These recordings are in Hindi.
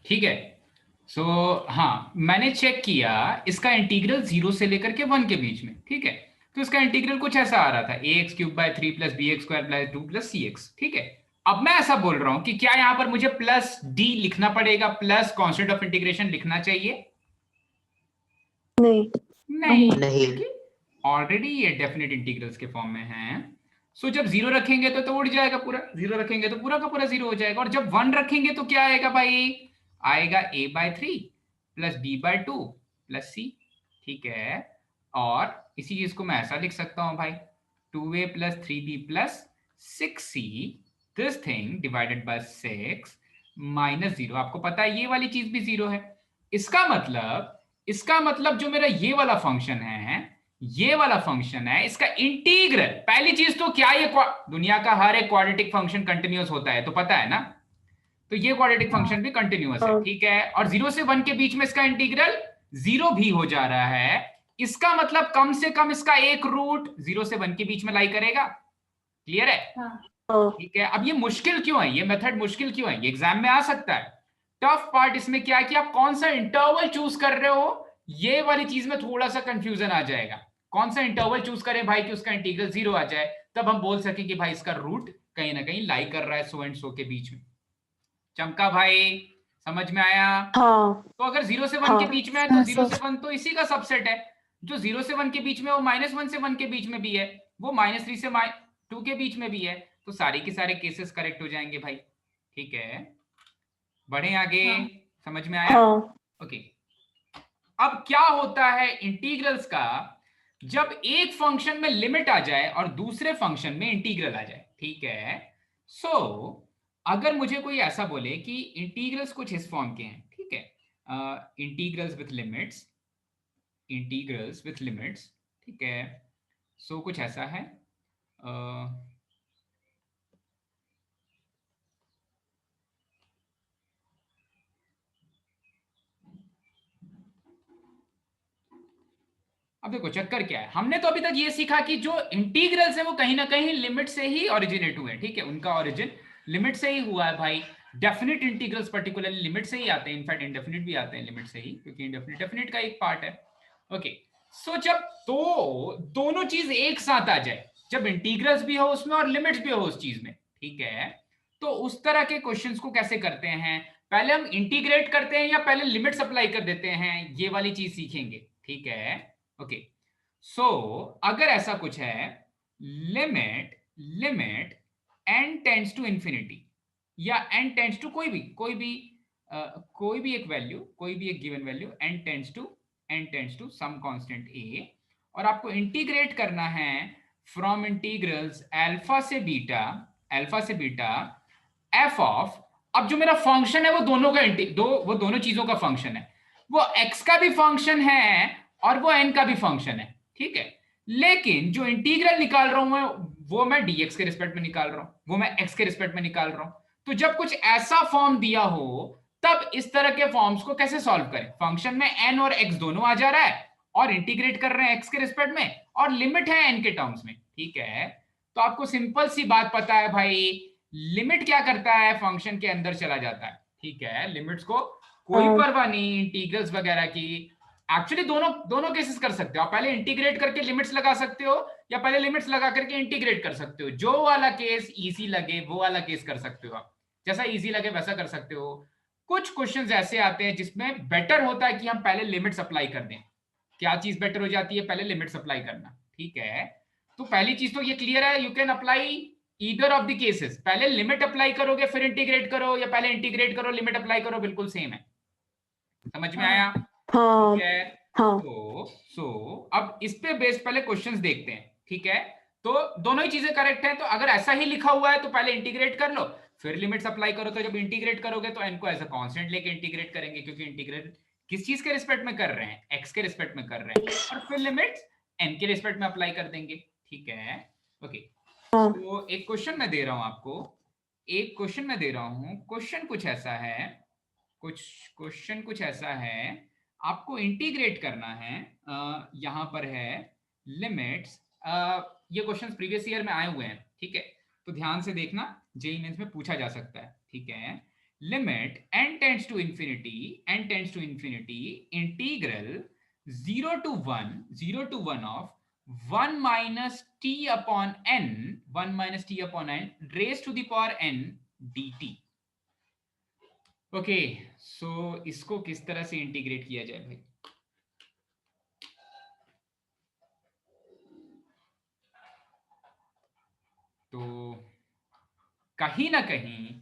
ठीक है। सो हाँ, मैंने चेक किया, इसका इंटीग्रल 0 से लेकर के 1 के बीच में, ठीक है। तो इसका इंटीग्रल कुछ ऐसा आ रहा था, ax³ / 3 + bx² + 2 + cx, ठीक है। अब मैं ऐसा बोल रहा हूं कि क्या यहां पर मुझे प्लस d लिखना पड़ेगा, प्लस कांस्टेंट ऑफ इंटीग्रेशन लिखना चाहिए? नहीं। नहीं, नहीं। क्योंकि ऑलरेडी ये डेफिनेट इंटीग्रल्स के फॉर्म में है। सो जब 0 रखेंगे तो उड़ जाएगा पूरा, 0 रखेंगे तो पूरा का पूरा 0 हो जाएगा, और जब 1 रखेंगे तो क्या आएगा भाई? आएगा a/3 + b/2 + c, ठीक है। और इसी चीज को मैं ऐसा लिख सकता हूं भाई, 2a + 3b + 6c, this thing divided by 6 - 0। आपको पता है ये वाली चीज भी 0 है। इसका मतलब जो मेरा ये वाला फंक्शन है, ये वाला फंक्शन है, इसका इंटीग्रल, पहली चीज तो क्या ये दुनिया का हर एक क्वाड्रेटिक फंक्शन कंटिन्यूअस होता है, तो पता है ना। तो ये क्वाड्रेटिक फंक्शन भी कंटिन्यूअस है, हाँ। ठीक है। और 0 से 1 के बीच में इसका इंटीग्रल 0 भी हो जा रहा है। इसका मतलब कम से कम इसका एक रूट 0 से 1 के बीच में लाई करेगा। क्लियर है? हाँ। ठीक है। अब ये मुश्किल क्यों है, ये मेथड मुश्किल क्यों है, ये एग्जाम में आ सकता है। टफ पार्ट इसमें क्या है कि आप कौन सा इंटरवल चूज कर रहे हो, ये वाली चीज में थोड़ा सा कंफ्यूजन आ जाएगा। कौन सा इंटरवल चूज करें भाई कि उसका इंटीग्रल 0 आ जाए, तब हम बोल सके कि भाई इसका रूट कहीं ना कहीं लाई कर रहा है सो एंड सो के बीच में। चमका भाई? समझ में आया? हाँ। तो अगर 0 से 1 के हाँ। बीच में है तो 0 से 1 तो इसी का सबसेट है। जो 0 से 1 के बीच में, वो -1 से 1 के बीच में भी है, वो -3 से 2 के बीच में भी है। तो सारे के सारे केसेस करेक्ट हो जाएंगे भाई। ठीक है, बढ़े आगे। समझ में आया? हाँ। ओके। अब क्या होता है इंटीग्रल्स का, जब एक फंक्शन में लिमिट आ जाए और दूसरे फंक्शन में इंटीग्रल आ जाए, ठीक है। सो अगर मुझे कोई ऐसा बोले कि इंटीग्रल्स कुछ इस फॉर्म के हैं, ठीक है, integrals with limits, integrals with limits, ठीक है। सो कुछ ऐसा है, अब देखो चक्कर क्या है, हमने तो अभी तक ये सीखा कि जो इंटीग्रल्स है वो कहीं ना कहीं लिमिट से ही ओरिजिनेट हुए हैं, ठीक है, उनका ओरिजिन लिमिट से ही हुआ है भाई। डेफिनेट इंटीग्रल्स पर्टिकुलरली लिमिट से ही आते हैं, इनफैक्ट इंडेफिनिट भी आते हैं लिमिट से ही, क्योंकि इंडेफिनिट डेफिनेट का एक पार्ट है। ओके। सो जब तो दोनों चीज एक साथ आ जाए, जब इंटीग्रल्स भी हो उसमें और लिमिट्स भी हो उस चीज में, ठीक है, तो उस तरह के क्वेश्चंस को कैसे करते हैं, पहले हम इंटीग्रेट करते हैं या पहले लिमिट्स अप्लाई कर देते हैं, ये वाली चीज सीखेंगे, ठीक है। ओके। सो अगर ऐसा कुछ है, limit limit n tends to infinity, या n टेंड्स टू कोई भी एक वैल्यू, कोई भी एक given value n tends to some constant a, और आपको इंटीग्रेट करना है फ्रॉम इंटीग्रल्स अल्फा से बीटा f ऑफ, अब जो मेरा फंक्शन है वो दोनों का वो दोनों चीजों का फंक्शन है, वो x का भी फंक्शन है और वो n का भी फंक्शन है, ठीक है। लेकिन जो इंटीग्रल निकाल रहा हूं मैं, वो मैं dx के रिस्पेक्ट में निकाल रहा हूं, वो मैं x के रिस्पेक्ट में निकाल रहा हूं। तो जब कुछ ऐसा फॉर्म दिया हो, तब इस तरह के फॉर्म्स को कैसे सॉल्व करें, फंक्शन में n और x दोनों आ जा रहा है, और इंटीग्रेट कर रहे हैं x के रिस्पेक्ट में, और लिमिट है n के टर्म्स में, ठीक है। तो आपको सिंपल सी बात पता है भाई, लिमिट क्या करता है, फंक्शन के अंदर चला जाता है, ठीक है। लिमिट्स को कोई हाँ। परवाह नहीं इंटीग्रल्स वगैरह की। एक्चुअली दोनों दोनों केसेस कर सकते हो आप, पहले इंटीग्रेट करके लिमिट्स लगा सकते हो, या पहले लिमिट्स लगा करके इंटीग्रेट कर सकते हो, जो वाला केस इजी लगे वो वाला केस कर सकते हो आप, जैसा इजी लगे वैसा कर सकते हो। कुछ क्वेश्चंस ऐसे आते हैं जिसमें बेटर होता है कि हम पहले लिमिट्स अप्लाई कर दें। क्या चीज बेटर हो जाती है, पहले लिमिट्स अप्लाई करना, ठीक है। तो पहली चीज तो ये क्लियर है, you can apply either of the cases, पहले लिमिट अप्लाई करोगे फिर इंटीग्रेट करो, या पहले इंटीग्रेट करो लिमिट अप्लाई करो, बिल्कुल सेम है। समझ में आया? हाँ। ठीक है। हाँ। सो अब इस पे बेस पहले क्वेश्चंस देखते हैं, ठीक है। तो दोनों ही चीजें करेक्ट है, तो अगर ऐसा ही लिखा हुआ है तो पहले इंटीग्रेट कर लो फिर लिमिट्स अप्लाई करो। तो जब इंटीग्रेट करोगे तो n को एज अ कांस्टेंट लेके इंटीग्रेट करेंगे, क्योंकि इंटीग्रेट किस चीज के रिस्पेक्ट में कर रहे हैं, x के रिस्पेक्ट में कर रहे हैं, और फिर लिमिट्स n के रिस्पेक्ट में अप्लाई कर देंगे, ठीक है। ओके। हाँ। तो एक क्वेश्चन मैं दे रहा हूं आपको, एक क्वेश्चन मैं दे रहा हूं, क्वेश्चन कुछ ऐसा है, कुछ क्वेश्चन कुछ ऐसा है, आपको इंटीग्रेट करना है, यहां पर है लिमिट्स, ये क्वेश्चंस प्रीवियस ईयर में आए हुए हैं, ठीक है। तो ध्यान से देखना, जेईई मेंस में पूछा जा सकता है, ठीक है। Limit n tends to infinity integral 0 to 1 of 1 minus t upon n raised to the power n dt. Okay, so इसको किस तरह से इंटीग्रेट किया जाए भाई? तो कहीं ना कहीं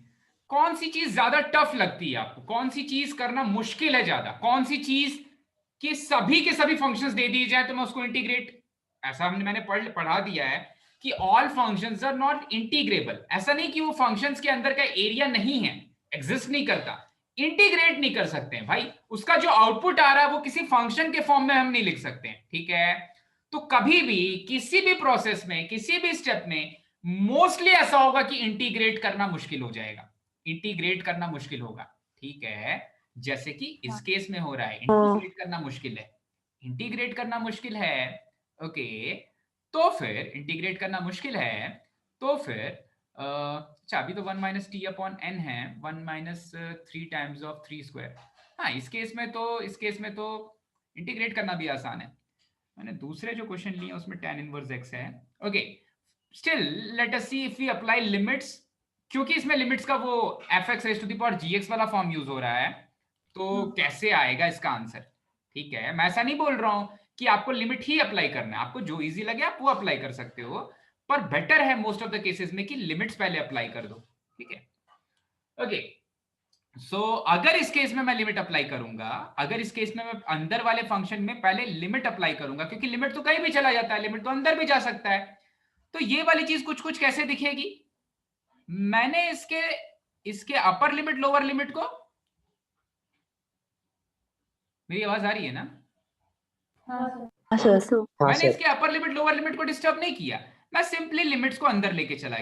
कौन सी चीज ज्यादा टफ लगती है आपको? कौन सी चीज करना मुश्किल है ज्यादा? कौन सी चीज कि सभी के सभी फंक्शंस दे दिए जाए तो मैं उसको इंटीग्रेट, ऐसा मैंने पढ़ा दिया है कि all functions are not integrable. ऐसा नहीं कि वो फंक्शंस के अंदर का एरिया नहीं है, एग्जिस्ट नहीं करता, इंटीग्रेट नहीं कर सकते हैं भाई। उसका जो आउटपुट आ रहा है वो किसी फंक्शन के फॉर्म में हम नहीं लिख सकते हैं, ठीक है? तो कभी भी किसी भी प्रोसेस में, किसी भी स्टेप में मोस्टली ऐसा होगा कि इंटीग्रेट करना मुश्किल हो जाएगा, इंटीग्रेट करना मुश्किल होगा, ठीक है? जैसे कि इस केस में हो रहा है, इंटीग्रेट करना मुश्किल है, इंटीग्रेट करना मुश्किल है। ओके, तो फिर इंटीग्रेट करना मुश्किल है, तो फिर अच्छा अभी तो 1 माइनस टी अपॉन एन है, 1 माइनस 3 टाइम्स ऑफ 3 स्क्वायर। हाँ, इस केस में तो इंटीग्रेट करना भी आसान है। मैंने दूसरे जो क्वेश्चन लिए उसमें tan इनवर्स x है। Okay, still let us see if we apply limits, क्योंकि इसमें लिमिट्स का वो fx raise to the power gx वाला फॉर्म यूज हो रहा है, तो कैसे आएगा इसका आंसर? ठीक है, मैं ऐसा नहीं बोल रहा हूं कि आपको लिमिट ही अप्लाई करना है, आपको जो इजी लगे आप वो अप्लाई कर सकते हो, पर बेटर है मोस्ट ऑफ द केसेस में कि लिमिट्स पहले अप्लाई कर दो, ठीक है? ओके, सो अगर इस केस में मैं लिमिट अप्लाई करूंगा, अगर इस केस में मैं अंदर वाले फंक्शन में पहले लिमिट अप्लाई करूंगा, क्योंकि लिमिट तो कहीं भी चला जाता है, लिमिट तो अंदर भी जा सकता है, तो ये वाली चीज कुछ कुछ कैसे दिखेगी? मैंने इसके अपर लिमिट लोअर लिमिट को, मेरी आवाज आ रही है ना? हाँ सर। मैंने इसके अपर लिमिट लोअर लिमिट को डिस्टर्ब नहीं किया, मैं सिंपली लिमिट्स को अंदर लेके चला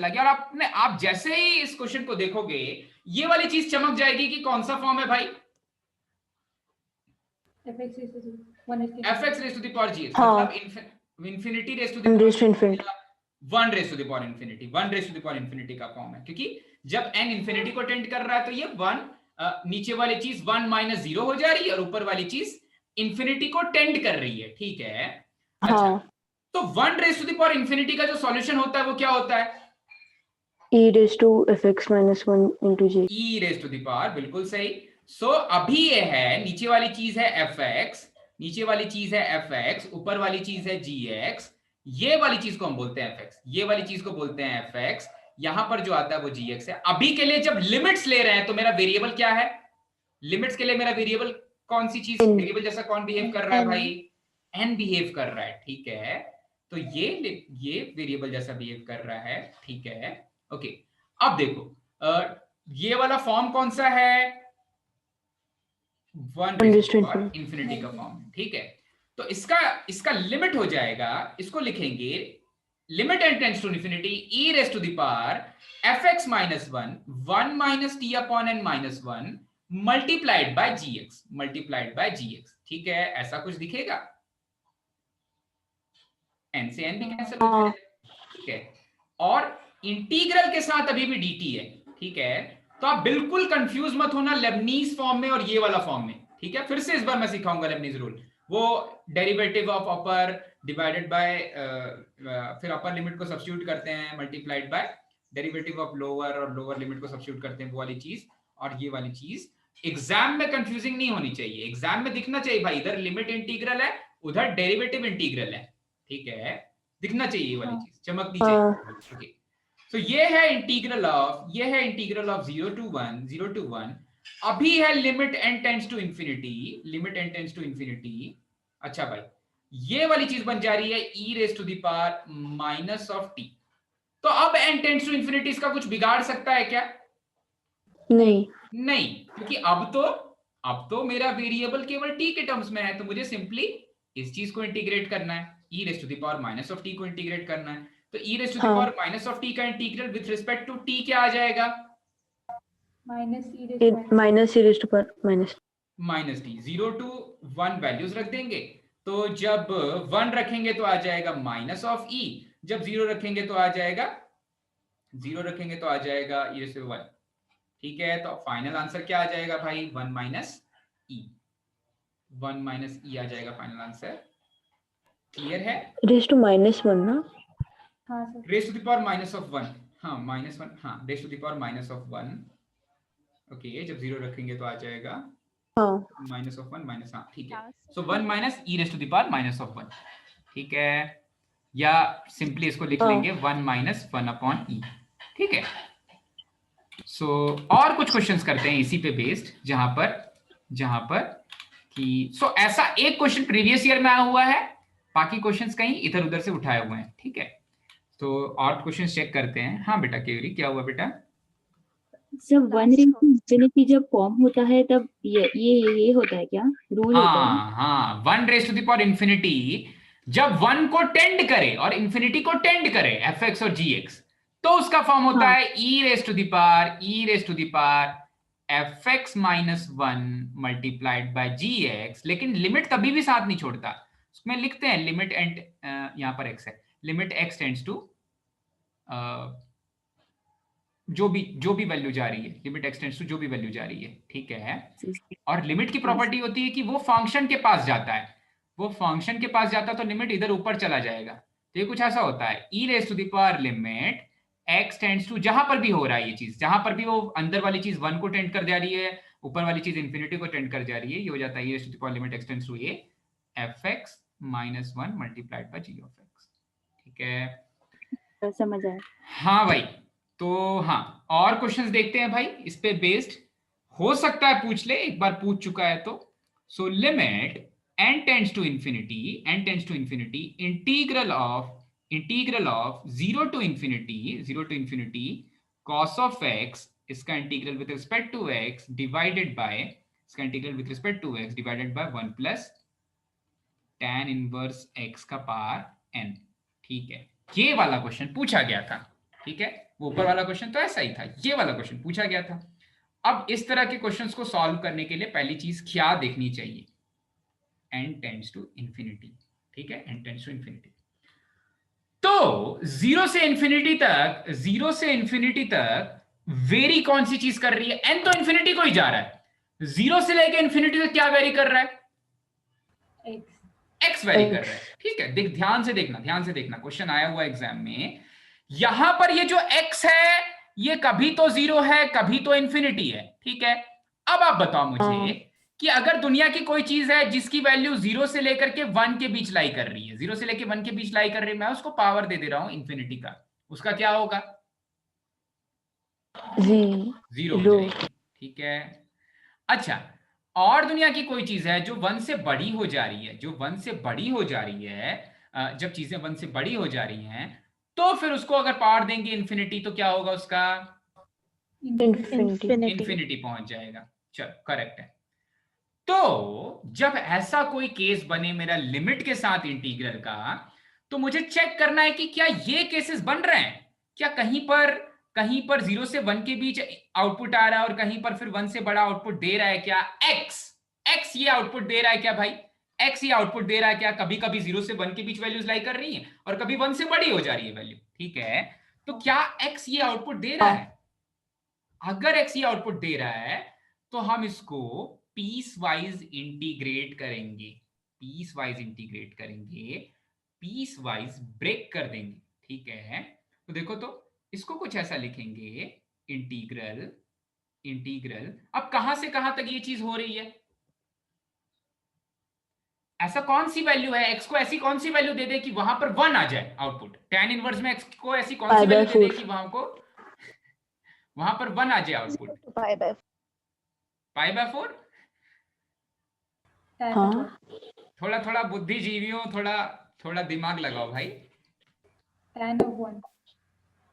गया, और आप जैसे ही इस क्वेश्चन को देखोगे ये वाली चीज चमक जाएगी कि कौन सा फॉर्म है भाई? fx raised to the power gx, मतलब infinity raised to the power 1 raised to the power infinity का फॉर्म है, क्योंकि जब n इंफिनिटी को टेंड कर रहा है तो ये 1 नीचे वाली चीज 1 माइनस 0 हो जा रही है और ऊपर वाली चीज इंफिनिटी को टेंड कर रही है, ठीक है? अच्छा, तो 1 raise to the power infinity का जो सॉल्यूशन होता है वो क्या होता है? e raised to fx minus 1 into g, e raise to the power, बिल्कुल सही। सो अभी ये है, नीचे वाली चीज है fx, नीचे वाली चीज है fx, ऊपर वाली चीज है gx, ये वाली चीज को हम बोलते हैं fx, ये वाली चीज को बोलते हैं fx, यहां पर जो आता है वो gx है। अभी के लिए जब लिमिट्स ले रहे हैं तो मेरा वेरिएबल क्या है? लिमिट्स के लिए मेरा वेरिएबल कौन सी चीज, वेरिएबल जैसा कौन बिहेव कर रहा है भाई? n बिहेव कर रहा है, ठीक है? तो ये वेरिएबल जैसा बिहेव कर रहा है, ठीक है? ओके, अब देखो ये वाला फॉर्म कौन सा है? 1 इंफिनिटी का फॉर्म, ठीक है? तो इसका लिमिट हो जाएगा, इसको लिखेंगे limit n tends to infinity e raise to the power fx minus 1 minus t upon n minus 1 multiplied by gx, ठीक है? ऐसा कुछ दिखेगा, n से n भी कैंसिल हो जाएगा, ठीक है? और इंटीग्रल के साथ अभी भी dt है, ठीक है? तो आप बिल्कुल कंफ्यूज मत होना लेबनीज फॉर्म में और ये वाला फॉर्म में, ठीक है? फिर से इस बार मैं सिखाऊंगा लेबनीज रूल, वो derivative of upper divided by, फिर अपर लिमिट को सब्स्टिट्यूट करते हैं multiplied by derivative of lower, और लोअर लिमिट को सब्स्टिट्यूट करते हैं, वो वाली चीज और ये वाली चीज एग्जाम में कंफ्यूजिंग नहीं होनी चाहिए, एग्जाम में दिखना चाहिए भाई इधर लिमिट इंटीग्रल है उधर डेरिवेटिव इंटीग्रल है, ठीक है? दिखना चाहिए ये वाली चीज, चमकनी चाहिए, ओके? तो ये है इंटीग्रल ऑफ 0 to 1, अभी है limit n tends to infinity, अच्छा भाई ये वाली चीज बन जा रही है e raise to the power minus of t, तो अब n टेंड्स टू इंफिनिटी इसका कुछ बिगाड़ सकता है क्या? नहीं, क्योंकि अब तो मेरा वेरिएबल केवल t के टर्म्स में है, तो मुझे सिंपली इस चीज को इंटीग्रेट करना है, e raise to the power minus of t को इंटीग्रेट करना है, तो e raise to the power minus of t का integral with respect to t क्या आ जाएगा? Minus e raised to power minus t। 0 to 1 values रख देंगे, तो जब 1 रखेंगे तो आ जाएगा माइनस ऑफ e, जब 0 रखेंगे तो आ जाएगा e raised to 1, ठीक है, तो फाइनल आंसर क्या आ जाएगा भाई, 1 माइनस ई, 1 माइनस ई आ जाएगा फाइनल आंसर। क्लियर है? रेज टू -1 ना? हाँ sir. Raise to the power minus of 1, हाँ -1, हाँ रेज to the power minus of 1। Okay, जब 0 रखेंगे तो आ जाएगा हाँ माइनस ऑफ 1 माइनस, हाँ ठीक है। So 1 minus e raise to the power minus of 1, ठीक है, या सिंपली इसको लिख लेंगे 1 माइनस 1 अपॉन ई, ठीक है। सो और कुछ क्वेश्चंस करते हैं इसी पे बेस्ड, जहां पर कि ऐसा एक क्वेश्चन प्रीवियस ईयर में आया हुआ है, बाकी क्वेश्चंस कहीं इधर उधर से उठाए हुए हैं, ठीक है। तो और क्वेश्चंस चेक करते हैं। हाँ बेटा केवरी, क्या हुआ बेटा? जब 1 रेज़ टू इंफिनिटी जब फॉर्म होता है तब ये होता है क्या, रूल होता है? हाँ 1 raise to the power infinity जब 1 को टेंड करे और इंफिनिटी को टेंड करे, fx और gx, तो उसका फॉर्म होता है e raise to the power fx minus 1 multiplied by gx, लेकिन लिमिट कभी भी साथ नहीं छोड़ता। उसमें लिखते हैं लिमिट एंड यहां पर x है, लिमिट x टेंड्स टू जो भी वैल्यू जा रही है, लिमिट x टेंड्स टू जो भी वैल्यू जा रही है, ठीक है। और लिमिट की प्रॉपर्टी होती है कि वो फंक्शन के पास जाता है, वो फंक्शन के पास जाता है तो लिमिट इधर ऊपर चला जाएगा। तो ये कुछ ऐसा होता है, e raise to the power limit x tends to, जहां पर भी हो रहा है ये चीज, जहां पर भी वो अंदर वाली चीज 1 को टेंड कर जा रही है, ऊपर वाली चीज इंफिनिटी को टेंड कर जा रही है, ये हो जाता है e raise to the power limit x tends to a fx minus 1 multiplied by g of x, ठीक है, समझ आया। हाँ भाई। तो हाँ, और क्वेश्चंस देखते हैं भाई इस पे बेस्ड, हो सकता है पूछ ले, एक बार पूछ चुका है तो। So limit n tends to infinity integral of 0 to infinity cos of x, इसका integral with respect to x divided by 1 plus tan inverse x का पावर n, ठीक है। ये वाला क्वेश्चन पूछा गया था, ठीक है, वो ऊपर वाला क्वेश्चन तो ऐसा ही था, ये वाला क्वेश्चन पूछा गया था। अब इस तरह के क्वेश्चंस को सॉल्व करने के लिए पहली चीज क्या देखनी चाहिए, n टेंड्स टू इंफिनिटी, ठीक है, n टेंड्स टू इंफिनिटी। तो 0 से इंफिनिटी तक वेरी कौन सी चीज कर रही है, n तो इंफिनिटी को ही जा रहा है, 0 से लेके इंफिनिटी तक क्या वेरी कर रहा है, x वेरी कर रहा है, ठीक है। ध्यान से देखना क्वेश्चन आया हुआ एग्जाम में, यहां पर ये जो x है ये कभी तो 0 है कभी तो इंफिनिटी है, ठीक है। अब आप बताओ मुझे कि अगर दुनिया की कोई चीज है जिसकी वैल्यू 0 से लेकर के 1 के बीच लाई कर रही है, 0 से लेकर 1 के बीच लाई कर रही है, मैं उसको पावर दे रहा हूं इंफिनिटी का, उसका क्या होगा, 0 हो जाएगी, ठीक है। अच्छा, और दुनिया की कोई चीज है जो 1 से बड़ी हो जा रही है, जब चीजें 1 से बड़ी हो जा रही हैं, तो फिर उसको अगर पावर देंगे इंफिनिटी तो क्या होगा, उसका इंफिनिटी पहुंच जाएगा। चलो करेक्ट है। तो जब ऐसा कोई केस बने मेरा लिमिट के साथ इंटीग्रल का, तो मुझे चेक करना है कि क्या ये केसेस बन रहे हैं, क्या कहीं पर 0 से 1 के बीच आउटपुट आ रहा है और कहीं पर फिर 1 से बड़ा आउटपुट दे रहा है क्या, x ये आउटपुट दे रहा है क्या भाई, x ये आउटपुट दे रहा है क्या, कभी कभी 0 से 1 के बीच वैल्यूज लाई कर रही है और कभी 1 से बड़ी हो जा रही है वैल्यू, ठीक है। तो क्या x ये आउटपुट दे रहा है, अगर x ये आउटपुट दे रहा है तो हम इसको पीस वाइज इंटीग्रेट करेंगे, पीस वाइज ब्रेक कर देंगे, ठीक है। तो देखो, तो इसको कुछ ऐसा लिखेंगे, इंटीग्रल अब कहां से कहां तक ये चीज हो रही है, ऐसा कौन सी वैल्यू है, x को ऐसी कौन सी वैल्यू दे दे कि वहां पर 1 आ जाए आउटपुट, tan इनवर्स में x को ऐसी कौन सी वैल्यू दे दे कि वहां पर 1 आ जाए आउटपुट, पाई बाय 4। हाँ थोड़ा बुद्धिजीवियों, थोड़ा दिमाग लगाओ भाई,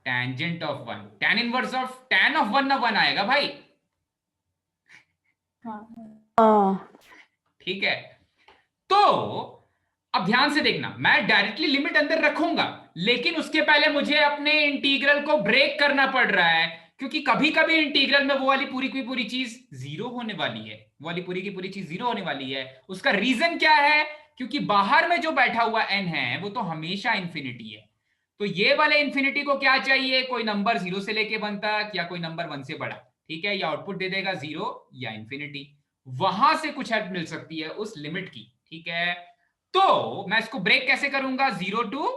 tangent of 1, tan inverse of tan of 1 ना 1 आएगा भाई, ठीक है। तो अब ध्यान से देखना, मैं डायरेक्टली लिमिट अंदर रखूंगा, लेकिन उसके पहले मुझे अपने इंटीग्रल को ब्रेक करना पड़ रहा है, क्योंकि कभी कभी इंटीग्रल में वो वाली पूरी की पूरी चीज 0 होने वाली है, उसका रीजन क्या है, क्योंकि बाहर में जो बैठा हुआ n है वो तो हमेशा इंफिनिटी है, तो ये वाले इंफिनिटी को क्या चाहिए, कोई नंबर 0 से लेके 1 तक या कोई नंबर 1 से बड़ा, ठीक है, या आउटपुट दे देगा 0 या इंफिनिटी। वहां से कुछ हेल्प मिल सकती है उस लिमिट की, ठीक है। तो मैं इसको ब्रेक कैसे करूंगा, 0 to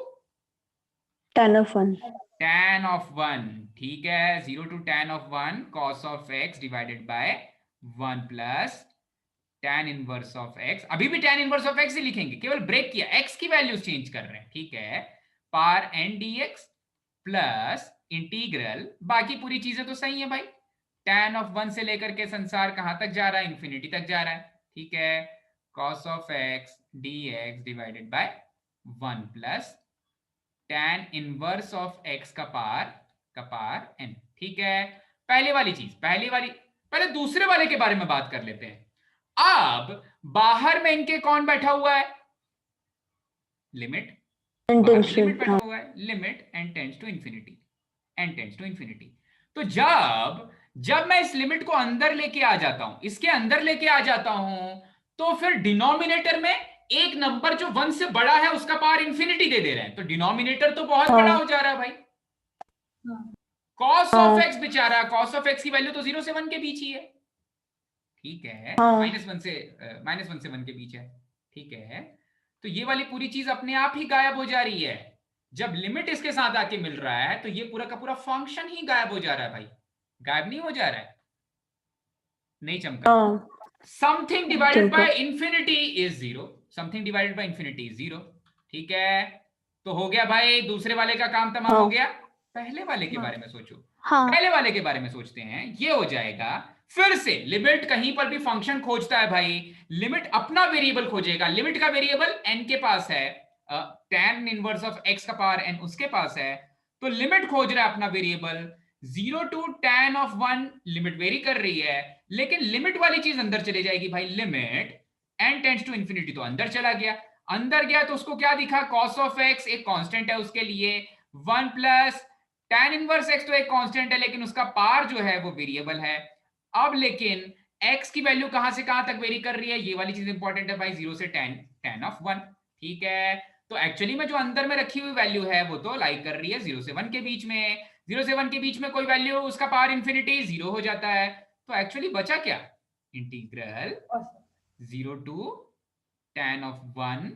tan of 1. tan of 1, ठीक है, 0 to tan of 1 cos of x divided by 1 plus tan inverse of x। अभी भी tan इनवर्स ऑफ x ही लिखेंगे, केवल ब्रेक किया, x की वैल्यूज चेंज कर रहे हैं, ठीक है, power n dx plus integral, बाकी पूरी चीजें तो सही है भाई, tan ऑफ 1 से लेकर के संसार कहां तक जा रहा है, इंफिनिटी तक जा रहा है, ठीक है, cos of x dx divided by 1 plus tan inverse of x का पावर n, ठीक है। पहले वाली चीज, पहले दूसरे वाले के बारे में बात कर लेते हैं। अब बाहर में इनके कौन बैठा हुआ है, लिमिट, लिमिट बैठा हुआ है, limit n tends to infinity, तो जब मैं इस लिमिट को अंदर लेके आ जाता हूं, इसके अंदर लेके आ जाता हूं, तो फिर डिनोमिनेटर में एक नंबर जो 1 से बड़ा है उसका पावर इंफिनिटी दे रहे हैं, तो डिनोमिनेटर तो बहुत बड़ा हो जा रहा है भाई। cos ऑफ x बेचारा, cos ऑफ x की वैल्यू तो 0 से 1 के बीच ही है, ठीक है, -1 से 1 के बीच है, ठीक है। तो ये वाली पूरी चीज अपने आप ही गायब हो जा रही है, जब लिमिट इसके साथ आके मिल रहा है तो ये पूरा का पूरा फंक्शन ही गायब हो जा रहा है भाई, गायब नहीं हो जा रहा है, नहीं चमका। Something divided by infinity is 0, something divided by infinity is 0, ठीक है। तो हो गया भाई, दूसरे वाले का काम तमाम हो गया। पहले वाले के बारे में सोचो, पहले वाले के बारे में सोचते हैं, ये हो जाएगा फिर से लिमिट कहीं पर भी फंक्शन खोजता है भाई, लिमिट अपना वेरिएबल खोजेगा, लिमिट का वेरिएबल n के पास है, tan इनवर्स ऑफ x का पावर n उसके पास है, तो लिमिट खोज रहा है अपना variable, 0 to tan of 1 limit vary कर रही है, लेकिन लिमिट वाली चीज अंदर चली जाएगी भाई, limit n tends to infinity, तो अंदर चला गया, अंदर गया तो उसको क्या दिखा, cos ऑफ x एक कांस्टेंट है उसके लिए, 1 प्लस tan इनवर्स x तो एक कांस्टेंट है लेकिन उसका पावर जो है वो वेरिएबल है। अब लेकिन x की वैल्यू कहां से कहां तक वेरी कर रही है, ये वाली चीज इंपॉर्टेंट है भाई, 0 से tan ऑफ 1, ठीक है। तो एक्चुअली में जो अंदर में रखी हुई वैल्यू है वो तो लाई कर रही है 0 से 1 के बीच में, 0 से 1 के बीच में कोई वैल्यू, उसका पावर इंफिनिटी 0 हो जाता है, तो एक्चुअली बचा क्या, integral 0 to tan of 1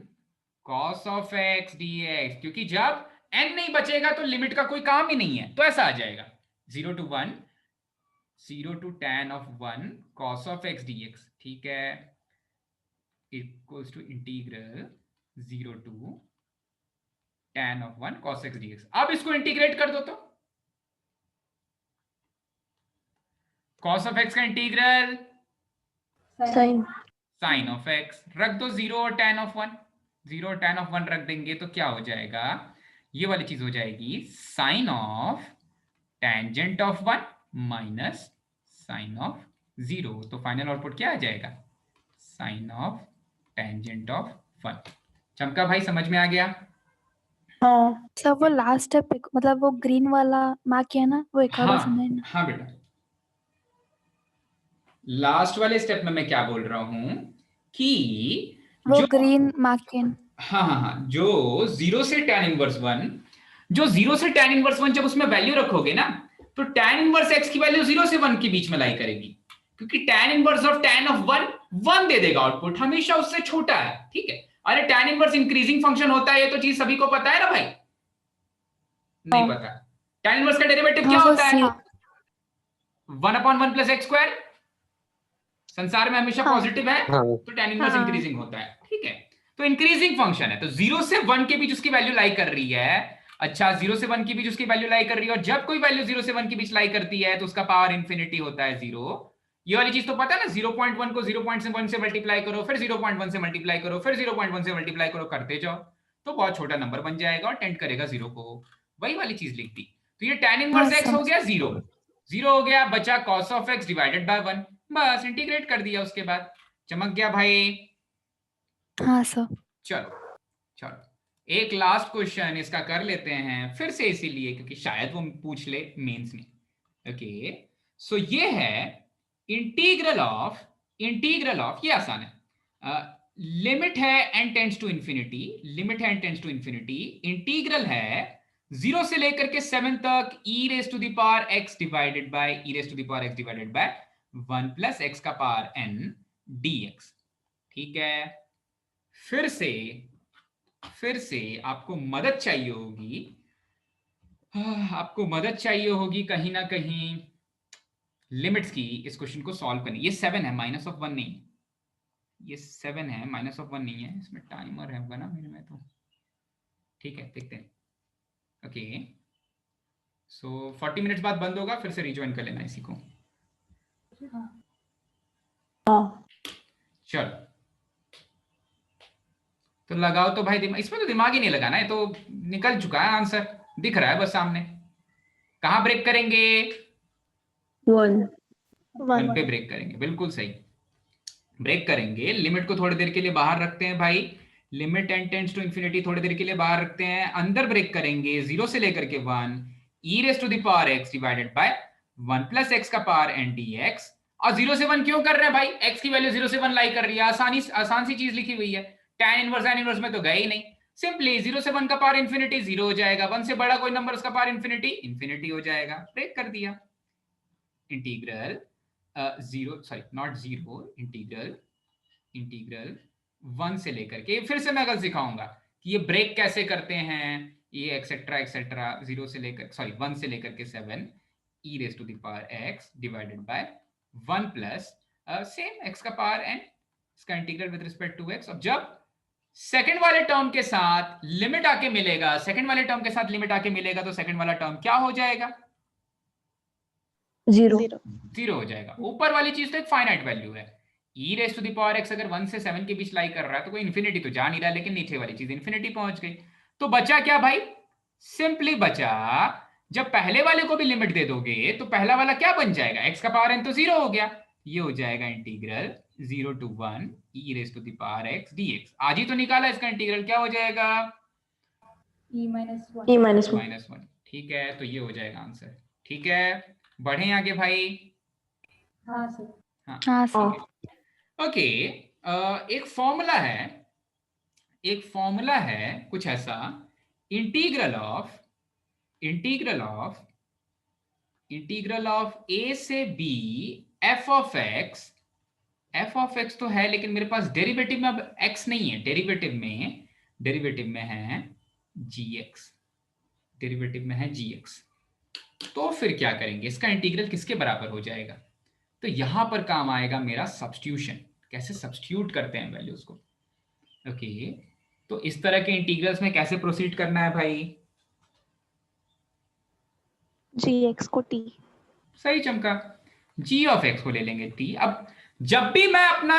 cos of x dx, क्योंकि जब n नहीं बचेगा तो लिमिट का कोई काम ही नहीं है, तो ऐसा आ जाएगा 0 to tan of 1 cos of x dx, ठीक है, equals to integral 0 to tan of 1 cos x dx। अब इसको इंटीग्रेट कर दो, तो cos ऑफ x का इंटीग्रल sin ऑफ x, रख दो 0 और tan ऑफ 1, 0 और tan ऑफ 1 रख देंगे तो क्या हो जाएगा, ये वाली चीज हो जाएगी sin of tangent of 1 minus sin of 0, तो फाइनल आउटपुट क्या आ जाएगा, sin ऑफ टेंजेंट ऑफ 1। चमका भाई, समझ में आ गया? हाँ सर वो लास्ट स्टेप मतलब वो ग्रीन वाला मार्क किया ना, वो एक और बार समझाइए ना। हाँ बेटा, लास्ट वाले स्टेप में मैं क्या बोल रहा हूं कि वो ग्रीन मार्क किया, हाँ, जो 0 से tan इनवर्स 1, जो 0 से tan इनवर्स 1 जब उसमें वैल्यू रखोगे ना, तो tan इनवर्स x की वैल्यू 0 से 1 के बीच में लाई करेगी, क्योंकि tan inverse of tan of 1 दे देगा, आउटपुट हमेशा उससे छोटा है, ठीक है। अरे tan इनवर्स इंक्रीजिंग फंक्शन होता है, ये तो चीज सभी को पता है ना भाई, नहीं पता? tan इनवर्स का डेरिवेटिव क्या होता है, 1/1 प्लस x स्क्वायर, संसार में हमेशा पॉजिटिव है, तो tan इनवर्स इंक्रीजिंग होता है, ठीक है। तो इंक्रीजिंग फंक्शन है, तो 0 से 1 के बीच उसकी वैल्यू लाई कर रही है, अच्छा 0 से 1 के बीच उसकी वैल्यू लाई कर रही है, और जब कोई वैल्यू 0 से 1 के बीच लाई करती है तो उसका पावर इंफिनिटी होता है 0। ये वाली चीज तो पता है ना, 0.1 को 0.1 से मल्टीप्लाई करो, फिर 0.1 से मल्टीप्लाई करो, फिर 0.1 से मल्टीप्लाई करो, करते जाओ तो बहुत छोटा नंबर बन जाएगा और टेंड करेगा 0 को, वही वाली चीज लिख दी। तो ये tan इनवर्स x हो गया 0 हो गया, बचा cos of x divided by 1, बस इंटीग्रेट कर दिया, उसके बाद चमक गया भाई। हाँ सर। चलो एक लास्ट क्वेश्चन इसका कर लेते हैं फिर से, इसीलिए क्योंकि शायद वो पूछ ले मेंस में। ओके, सो ये है इंटीग्रल ऑफ, ये आसान है, लिमिट है n tends to infinity, limit है n tends to infinity, integral है 0 से लेकर के 7 तक e raise to the power x divided by e raise to the power x divided by 1 plus x का पावर n dx। ठीक है, फिर से आपको मदद चाहिए होगी, आपको मदद चाहिए होगी कहीं ना कहीं लिमिट्स की इस क्वेश्चन को सॉल्व करनी। ये 7 है, माइनस ऑफ 1 नहीं, ये 7 है, माइनस ऑफ 1 नहीं है, इसमें टाइमर है होगा ना मेरे में तो। ठीक है, देखते हैं। ओके, सो 40 मिनट्स बाद बंद होगा, फिर से रिज्वाइन कर लेना इसी को। हाँ। चलो, तो लगाओ तो भाई दिमाग, इसमें तो दिमाग ही नहीं लगाना है, तो निकल चुका है आंसर, दिख रहा है बस सामने। कहां ब्रेक करेंगे? 1। 1 पे ब्रेक करेंगे, बिल्कुल सही। ब्रेक करेंगे, लिमिट को थोड़ी देर के लिए बाहर रखते हैं भाई, limit n tends to infinity थोड़ी देर के लिए बाहर रखते हैं, अंदर ब्रेक करेंगे 0 से लेकर के 1 e raise to the power x divided by 1 plus x का पावर n dx। और 0 से 1 क्यों कर रहे हैं भाई? x की वैल्यू 0 से 1 लाई कर रही है, आसान सी चीज लिखी हुई है, tan इनवर्स में तो गए ही नहीं। सिंपली 0 से 1 का पावर इंफिनिटी 0 हो जाएगा, 1 से बड़ा कोई नंबर उसका पावर इंफिनिटी हो जाएगा, ब्रेक कर दिया। इंटीग्रल 0 सॉरी नॉट 0, इंटीग्रल 1 से लेकर के, फिर से मैं कल सिखाऊंगा कि ये ब्रेक कैसे करते हैं, ये एक्सेट्रा एक्सेट्रा 0 से लेकर सॉरी 1 से लेकर के 7 e raise to the power x divided by 1 plus same x का पावर n, इसका integral with respect to x। अब जब सेकंड वाले टर्म के साथ लिमिट आके मिलेगा, सेकंड वाले टर्म के साथ लिमिट आके मिलेगा, तो सेकंड वाला टर्म क्या हो जाएगा? 0। 0 हो जाएगा। ऊपर वाली चीज तो एक फाइनाइट वैल्यू है, e raise to the power x अगर 1 से 7 के बीच लाई कर रहा है तो कोई इंफिनिटी तो जा नहीं रहा, लेकिन नीचे वाली चीज इंफिनिटी पहुंच गई। तो बचा क्या भाई? सिंपली बचा, जब पहले वाले को भी लिमिट दे दोगे तो पहला वाला क्या बन जाएगा? x का पावर n तो 0 हो गया, ये हो जाएगा integral 0 to 1 e raise to the power x dx। आज ही तो निकाला, इसका इंटीग्रल क्या हो जाएगा? e minus e 1। -1। ठीक है, तो ये हो जाएगा आंसर। ठीक है, बढ़े आगे भाई। हाँ सर। हाँ, हाँ सर। हाँ। ओके, एक फॉर्मूला है कुछ ऐसा, integral of integral of a से b f ऑफ x तो है, लेकिन मेरे पास डेरिवेटिव में अब x नहीं है, डेरिवेटिव में है gx, तो फिर क्या करेंगे, इसका इंटीग्रल किसके बराबर हो जाएगा? तो यहां पर काम आएगा मेरा सब्स्टिट्यूशन, कैसे सब्स्टिट्यूट करते हैं वैल्यूज को। ओके, तो इस तरह के इंटीग्रल्स में कैसे प्रोसीड करना है भाई? gx को t। सही चमका, g ऑफ x को ले लेंगे t। अब जब भी मैं अपना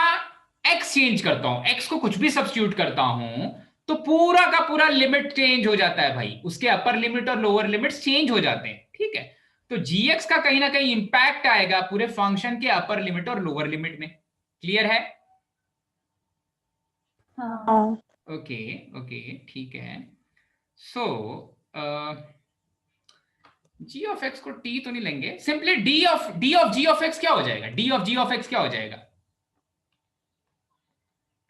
x चेंज करता हूं, x को कुछ भी सब्स्टिट्यूट करता हूं, तो पूरा का पूरा लिमिट चेंज हो जाता है भाई, उसके अपर लिमिट और लोअर लिमिट्स चेंज हो जाते हैं। ठीक है, तो gx का कहीं ना कहीं इंपैक्ट आएगा पूरे फंक्शन के अपर लिमिट और लोअर लिमिट में। क्लियर है? हाँ। ओके ओके, ठीक है। सो g ऑफ x को t तो नहीं लेंगे, simply d of g of x क्या हो जाएगा? d of g of x क्या हो जाएगा?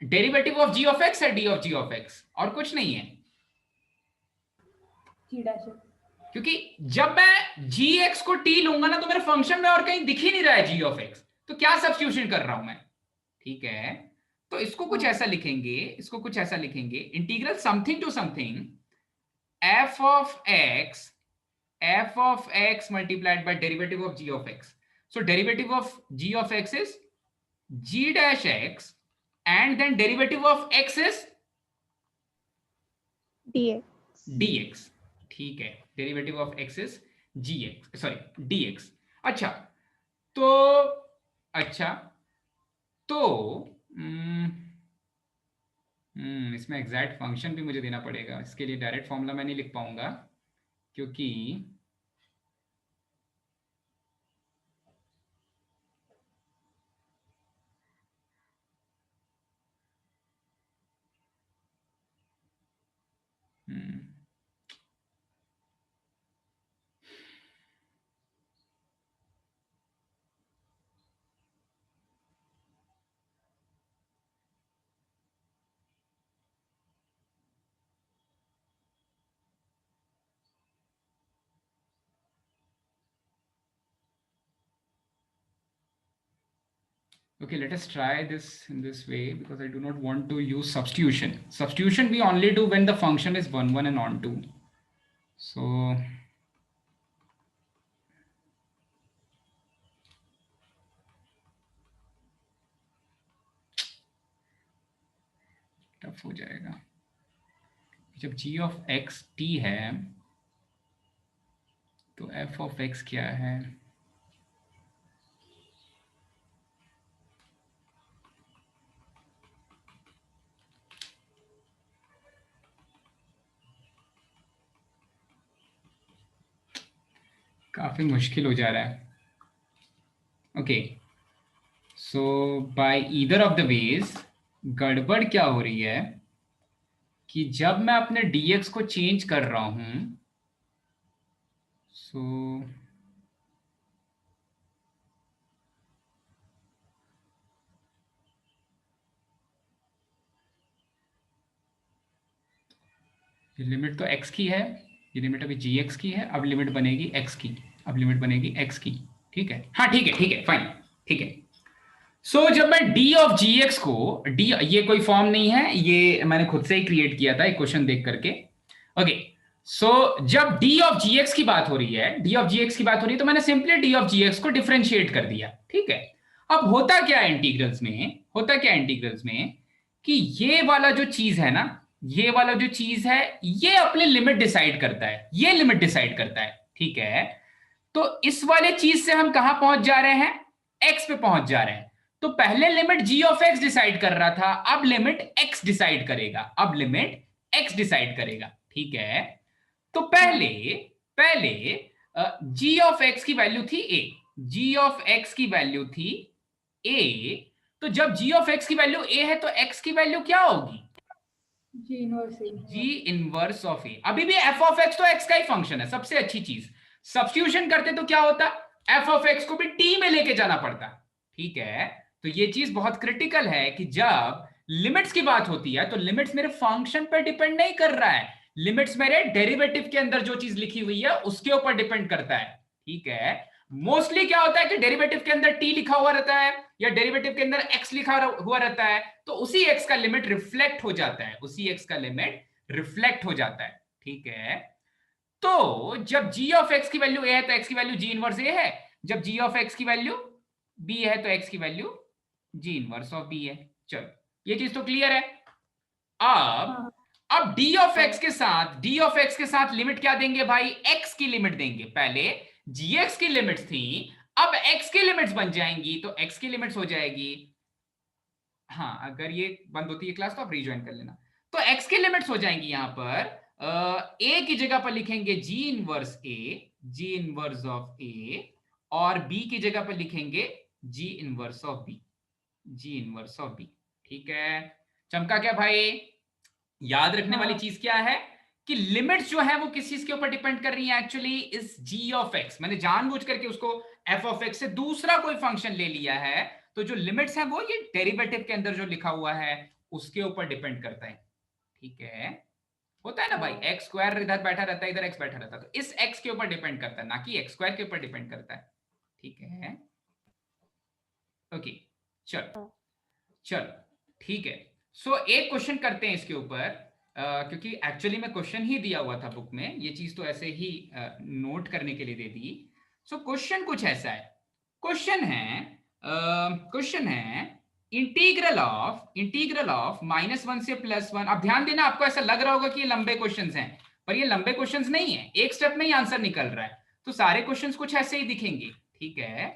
Derivative of g of x है d of g of x, और कुछ नहीं है। g dash. क्योंकि जब मैं gx को t लूंगा ना, तो मेरे फंक्शन में और कहीं दिख ही नहीं रहा है g ऑफ x, तो क्या सब्स्टिट्यूशन कर रहा हूं मैं? ठीक है, तो इसको कुछ ऐसा लिखेंगे, integral something to something f of x multiplied by derivative of g of x. So derivative of g of x is g dash x, and then derivative of x is dx। ठीक है, derivative of x is gx sorry dx। अच्छा तो इसमें एग्जैक्ट फंक्शन भी मुझे देना पड़ेगा, इसके लिए डायरेक्ट फॉर्मूला मैं नहीं लिख पाऊंगा, क्योंकि Okay, let us try this in this way because I do not want to use substitution. Substitution we only do when the function is 1 1 and on 2. So tough हो जाएगा। जब g of x t है तो f of x क्या है? काफी मुश्किल हो जा रहा है। Okay, so by either of the ways गड़बड़ क्या हो रही है कि जब मैं अपने dx को चेंज कर रहा हूं, सो ये लिमिट तो x की है, ये लिमिट अभी gx की है, अब लिमिट बनेगी x की, अब लिमिट बनेगी x की। ठीक है, हाँ ठीक है फाइन, ठीक है। सो जब मैं d ऑफ gx को, d ये कोई फॉर्म नहीं है, ये मैंने खुद से ही क्रिएट किया था एक क्वेश्चन देख करके। ओके, सो जब d ऑफ gx की बात हो रही है, d ऑफ gx की बात हो रही है, तो मैंने सिंपली d ऑफ gx को डिफरेंशिएट कर दिया। ठीक है, अब होता क्या है इंटीग्रल्स में, होता क्या है इंटीग्रल्स में कि ये वाला जो चीज है ना, ये वाला जो चीज है ये अपने लिमिट डिसाइड करता है, ये लिमिट डिसाइड करता है। ठीक है, तो इस वाले चीज से हम कहां पहुंच जा रहे हैं, x पे पहुंच जा रहे हैं। तो पहले limit g of x decide कर रहा था, अब लिमिट x डिसाइड करेगा, अब लिमिट x डिसाइड करेगा। ठीक है, तो पहले g ऑफ x की वैल्यू थी a, g ऑफ x की वैल्यू थी a, तो जब g ऑफ x की वैल्यू a है तो x की वैल्यू क्या होगी, जी इनवर्स ऑफ ए। अभी भी f ऑफ x तो x का ही फंक्शन है, सबसे अच्छी चीज। सब्स्टिट्यूशन करते तो क्या होता, f ऑफ x को भी t में लेके जाना पड़ता। ठीक है, तो ये चीज बहुत क्रिटिकल है कि जब लिमिट्स की बात होती है तो लिमिट्स मेरे फंक्शन पर डिपेंड नहीं कर रहा है, लिमिट्स मेरे डेरिवेटिव के अंदर जो चीज लिखी हुई है उसके ऊपर डिपेंड करता है। ठीक है, मोस्टली क्या होता है कि डेरिवेटिव के अंदर t लिखा हुआ रहता है या डेरिवेटिव के अंदर x लिखा हुआ रहता है, तो उसी x का लिमिट रिफ्लेक्ट हो जाता है, उसी x का लिमिट रिफ्लेक्ट हो जाता है। ठीक है, तो जब g ऑफ x की वैल्यू a है तो x की वैल्यू g इनवर्स a है, जब g ऑफ x की वैल्यू b है तो x की value g inverse of b है। चलो ये चीज तो क्लियर है। अब d ऑफ x के साथ लिमिट क्या देंगे भाई, x की लिमिट देंगे। पहले gx की लिमिट्स थी, अब x की लिमिट्स बन जाएंगी, तो x की लिमिट्स हो जाएगी, हाँ अगर ये बंद होती है क्लास तो आप रीज्वाइन कर लेना। तो x की लिमिट्स हो जाएंगी, यहां पर a की जगह पर लिखेंगे g inverse a, g inverse of a, और b की जगह पर लिखेंगे g inverse of b, g inverse of b। ठीक है, चमका क्या भाई? याद रखने वाली चीज क्या है कि लिमिट्स जो है वो किस चीज के ऊपर डिपेंड कर रही है, एक्चुअली इस g ऑफ x। मैंने जानबूझ करके उसको f ऑफ x से दूसरा कोई फंक्शन ले लिया है, तो जो लिमिट्स है वो ये डेरिवेटिव के अंदर जो लिखा हुआ है उसके ऊपर डिपेंड करता है। ठीक है, होता है ना भाई, एक्स स्क्वायर इधर बैठा रहता है, इधर x बैठा रहता है, तो इस x के ऊपर डिपेंड करता है, ना कि x स्क्वायर के ऊपर डिपेंड करता है। ठीक है, ओके चलो ठीक है। सो एक क्वेश्चन करते हैं इसके ऊपर, क्योंकि एक्चुअली में क्वेश्चन ही दिया हुआ था बुक में, ये चीज तो ऐसे ही नोट करने के लिए दे दी। सो क्वेश्चन कुछ ऐसा है, क्वेश्चन है इंटीग्रल ऑफ -1 से +1। अब ध्यान देना, आपको ऐसा लग रहा होगा कि ये लंबे क्वेश्चंस हैं, पर ये लंबे क्वेश्चंस नहीं है, एक स्टेप में ही आंसर निकल रहा है, तो सारे क्वेश्चंस कुछ ऐसे ही दिखेंगे। ठीक है,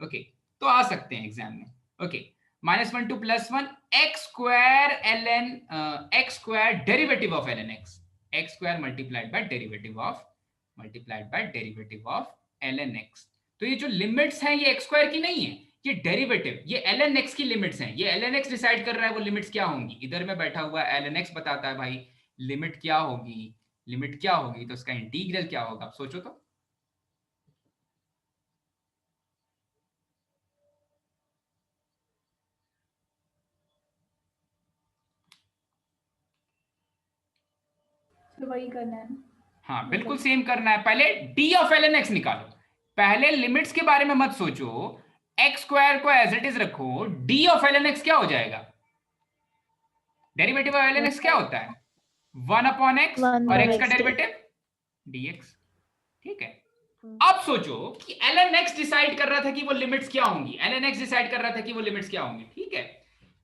ओके तो आ सकते हैं एग्जाम में। Okay, -1 to +1 x square ln x square derivative of ln x, x square multiplied by derivative of ln x। तो ये जो लिमिट्स हैं ये x स्क्वायर की नहीं है, ये डेरिवेटिव, ये ln x की लिमिट्स हैं, ये ln x डिसाइड कर रहा है वो लिमिट्स क्या होंगी। इधर में बैठा हुआ ln x बताता है भाई लिमिट क्या होगी, तो उसका इंटीग्रल क्या होगा, आप सोचो तो। तो वही करना है। हाँ बिल्कुल सेम करना है। पहले d ऑफ ln x निकालो, पहले लिमिट्स के बारे में मत सोचो, एक्स स्क्वायर को एज इट इज रखो, d of l n x क्या हो जाएगा? Derivative of l n x क्या होता है? 1/x और x का डेरिवेटिव dx। ठीक है, अब सोचो कि ln x डिसाइड कर रहा था कि वो लिमिट्स क्या होंगी, ln x डिसाइड कर रहा था कि वो लिमिट्स क्या होंगी। ठीक है,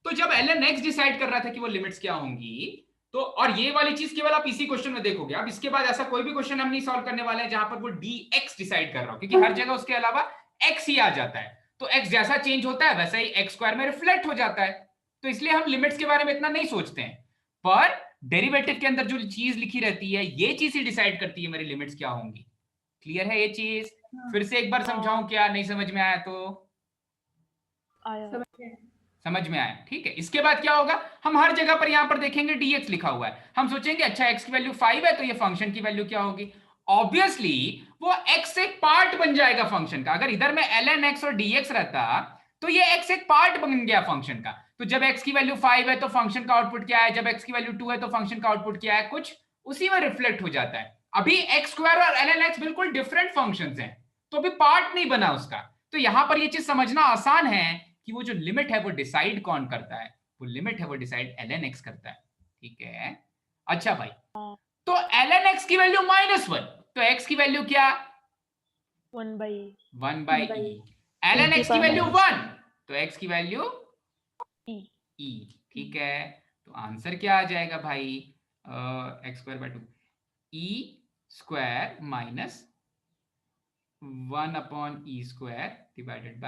तो जब ln x डिसाइड कर रहा था कि वो लिमिट्स क्या होंगी, तो और ये वाली चीज केवल आप इसी क्वेश्चन में देखोगे। अब इसके बाद ऐसा कोई भी क्वेश्चन हम नहीं सॉल्व करने वाले हैं जहां पर वो dx डिसाइड कर रहा हो, क्योंकि हर जगह उसके अलावा x ही आ जाता है। तो x जैसा चेंज होता है वैसा ही x स्क्वायर में रिफ्लेक्ट हो जाता है। तो इसलिए हम लिमिट्स के बारे में इतना नहीं सोचते हैं, पर डेरिवेटिव के अंदर जो चीज लिखी रहती है ये चीज ही डिसाइड करती है मेरी लिमिट्स क्या होंगी। क्लियर है ये चीज? फिर से एक बार समझाऊं क्या? नहीं समझ में आया तो समझ में आया? ठीक है, इसके बाद क्या होगा, हम हर जगह पर यहां पर देखेंगे dx लिखा हुआ है, हम सोचेंगे अच्छा x की वैल्यू 5 है तो ये फंक्शन की वैल्यू क्या होगी। ऑब्वियसली वो x एक पार्ट बन जाएगा फंक्शन का। अगर इधर में ln x और dx रहता तो ये x एक पार्ट बन गया फंक्शन का। तो जब x की वैल्यू 5 है तो फंक्शन का आउटपुट क्या है, जब x की वैल्यू 2 है तो फंक्शन का आउटपुट क्या है, कुछ उसी में रिफ्लेक्ट हो जाता है। अभी x स्क्वायर और ln x बिल्कुल डिफरेंट फंक्शंस हैं, तो अभी पार्ट नहीं बना उसका। तो यहां पर ये चीज समझना आसान है कि वो जो लिमिट है वो डिसाइड कौन करता है, वो लिमिट है वो डिसाइड ln x करता है। ठीक है, अच्छा भाई, तो ln x की वैल्यू -1, तो x की वैल्यू क्या? 1/e। ln x की वैल्यू 1, तो x की वैल्यू e। ठीक है, तो आंसर क्या आ जाएगा भाई? x²/2 e square minus 1/e² divided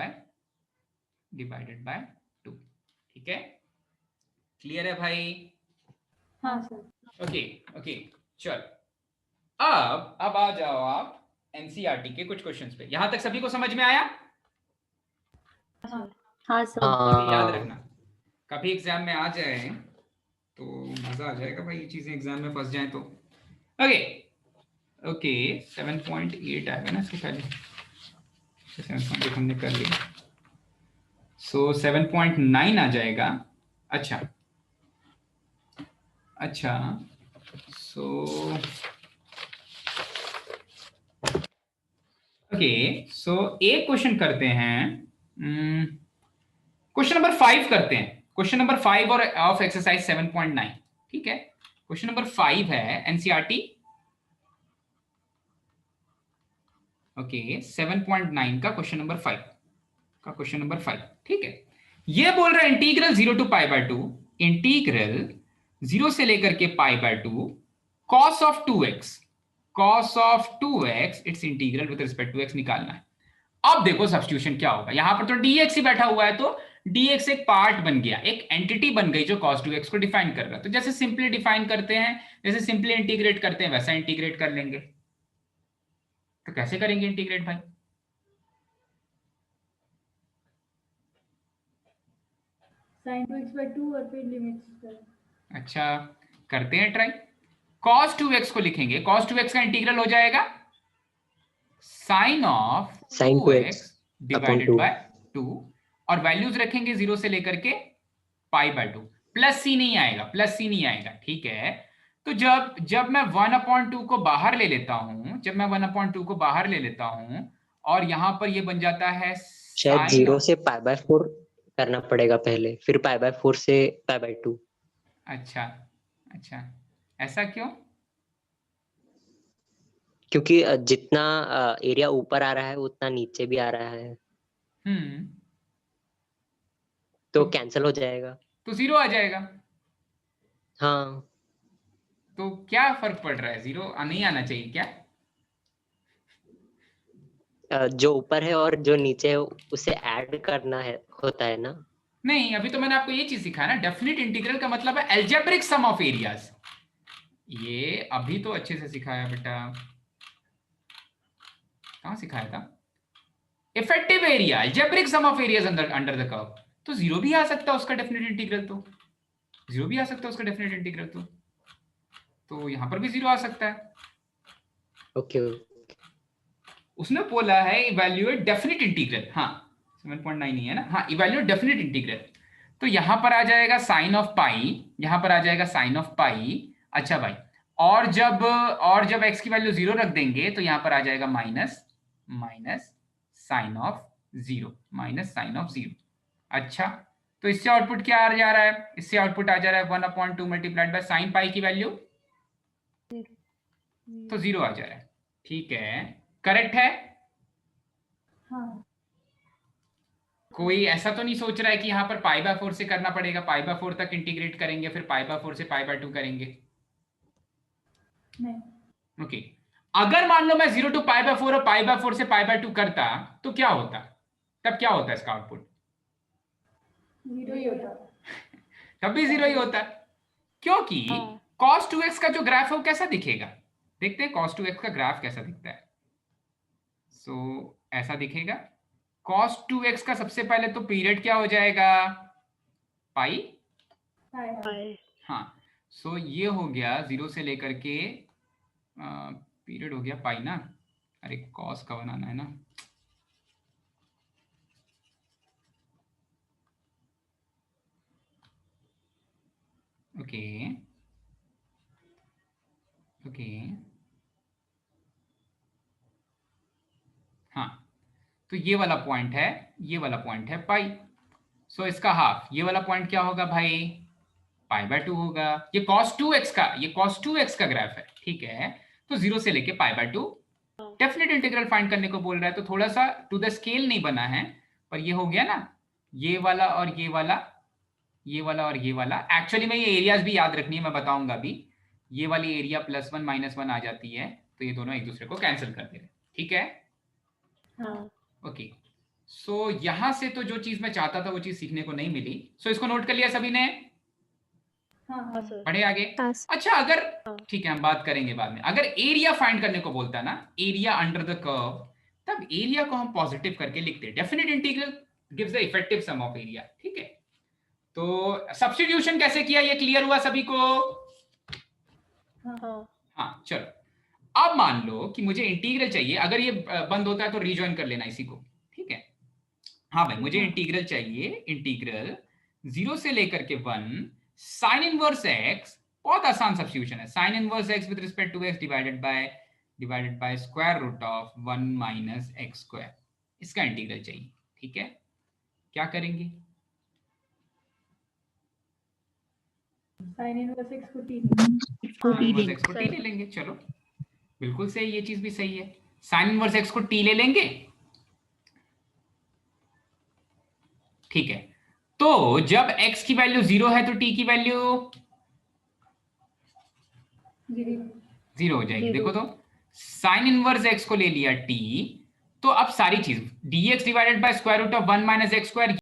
by 2। ठीक है, क्लियर है भाई? हाँ सर। ओके, चल अब आ जाओ आप एनसीईआरटी के कुछ क्वेश्चंस पे। यहां तक सभी को समझ में आया? हाँ सर। याद रखना, कभी एग्जाम में आ जाए तो मजा आ जाएगा भाई, ये चीजें एग्जाम में फंस जाए तो। ओके 7.8 आएगा ना इसके पहले, 7.8 हमने कर लिया, सो 7.9 आ जाएगा। अच्छा सो एक क्वेश्चन करते हैं, क्वेश्चन नंबर 5 करते हैं, क्वेश्चन नंबर 5 और ऑफ एक्सरसाइज 7.9। ठीक है, क्वेश्चन नंबर 5 है एनसीईआरटी। ओके 7.9 का क्वेश्चन नंबर 5 ठीक है, ये बोल रहा है इंटीग्रल 0 to π/2, इंटीग्रल 0 से लेकर के π/2 cos of 2x its integral with respect to x निकालना है। अब देखो सब्स्टिट्यूशन क्या होगा, यहां पर तो dx ही बैठा हुआ है, तो dx एक पार्ट बन गया, एक एंटिटी बन गई जो cos 2x को डिफाइन कर रहा है। तो जैसे सिंपली डिफाइन करते हैं, जैसे सिंपली इंटीग्रेट करते हैं वैसा इंटीग्रेट कर लेंगे। तो कैसे करेंगे इंटीग्रेट भाई? sin 2x/2 और फिर लिमिट्स। अच्छा करते हैं ट्राई। cos 2x को लिखेंगे, cos 2x का इंटीग्रल हो जाएगा sin of 2x divided by 2, और वैल्यूज रखेंगे 0 से लेकर के π/2, प्लस सी नहीं आएगा, ठीक है। तो जब मैं 1/2 को बाहर ले लेता हूं, और यहां पर ये बन जाता है शायद 0 से π/4 करना पड़ेगा पहले, फिर π/4 से π/2। अच्छा ऐसा क्यों? क्योंकि जितना एरिया ऊपर आ रहा है उतना नीचे भी आ रहा है, तो कैंसिल हो जाएगा, तो 0 आ जाएगा। हाँ। तो क्या फर्क पड़ रहा है, 0 नहीं आना चाहिए क्या? जो ऊपर है और जो नीचे है उसे ऐड करना होता है ना। नहीं, अभी तो मैंने आपको ये चीज सिखाया ना, डेफिनेट इंटीग्रल का मतलब है अलजेब्रिक सम ऑफ एरियाज। ये अभी तो अच्छे से सिखाया बेटा, कहां सिखाया था? Effective area, algebraic sum of areas under the curve. तो 0 भी आ सकता है उसका डेफिनेट इंटीग्रल, तो यहां पर भी 0 आ सकता है। ओके। उसने बोला है इवैल्यूएट डेफिनेट इंटीग्रल, हाँ 7.9 नहीं है ना, हाँ इवैल्यूएट डेफिनेट इंटीग्रल। तो यहां पर आ जाएगा साइन ऑफ पाई, अच्छा भाई, और जब x की वैल्यू 0 रख देंगे तो यहां पर आ जाएगा minus sine of 0 minus sine of 0। अच्छा, तो इससे आउटपुट क्या आ जा रहा है? इससे आउटपुट आ जा रहा है 1/2 मल्टीप्लाइड बाय साइन पाई की वैल्यू, तो 0 आ जा रहा है। ठीक है, करेक्ट है? हाँ। कोई ऐसा तो नहीं सोच रहा है कि यहाँ पर π/4 से करना पड़ेगा, π/4 तक इंटीग्रेट करेंगे फिर π/4 से π/2 करेंगे? नहीं। ओके, अगर मान लो मैं 0 to π/4 और π/4 से π/2 करता तो क्या होता? तब क्या होता इसका आउटपुट? 0 ही होता। तब भी 0 ही होता, क्योंकि cos 2x का जो ग्राफ है वो कैसा दिखेगा? देखते हैं cos 2x का ग्राफ कैसा दिखता है। ऐसा दिखेगा। cos 2x का सबसे पहले तो पीरियड क्या हो जाएगा? पाई। हाँ, ये हो गया 0 से लेकर के पीरियड हो गया पाई ना। अरे cos का बनाना है ना। ओके हाँ, तो ये वाला पॉइंट है, ये वाला पॉइंट है पाई। इसका हाफ, ये वाला पॉइंट क्या होगा भाई? π/2 होगा। ये cos 2x का ग्राफ है, ठीक है। तो 0 से लेके π/2 डेफिनेट इंटीग्रल फाइंड करने को बोल रहा है, तो थोड़ा सा टू द स्केल नहीं बना है, पर ये हो गया ना, ये वाला और ये वाला, ये वाला और ये वाला। एक्चुअली में ये एरियाज भी याद रखनी है, मैं बताऊंगा अभी। ये वाली एरिया +1 -1 आ जाती है, तो ये दोनों एक दूसरे को कैंसिल कर दे रहे, ठीक है। ओके, यहां से तो जो चीज मैं चाहता था वो चीज सीखने को नहीं मिली। इसको नोट कर लिया सभी ने? पढ़े आगे? अच्छा, अगर ठीक है, हम बात करेंगे बाद में। अगर एरिया फाइंड करने को बोलता ना, एरिया अंडर द कर्व, तब एरिया को हम पॉजिटिव करके लिखते हैं। Definite integral gives the effective sum of area, ठीक है। तो सब्स्टिट्यूशन कैसे किया, ये क्लियर हुआ सभी को? हाँ, चलो अब मान लो कि मुझे इंटीग्रल चाहिए। अगर ये बंद होता है तो रीजॉइन कर लेना इसी को, ठीक है। हाँ भाई, मुझे इंटीग्रल चाहिए, इंटीग्रल 0 से लेकर के 1 साइन इनवर्स x, बहुत आसान सब्स्टिट्यूशन है। Sine inverse x with respect to x divided by square root of 1 - x², इसका इंटीग्रल चाहिए, ठीक है। क्या करेंगे? साइन इनवर्स x को t ले लेंगे। चलो, बिल्कुल सही, ये चीज भी सही है। साइन इनवर्स x को t ले लेंगे, ठीक है। तो जब x की वैल्यू 0 है तो t की वैल्यू 0 हो जाएगी। देखो तो, साइन इनवर्स x को ले लिया t, तो अब सारी चीज dx divided by square root of 1 - x²,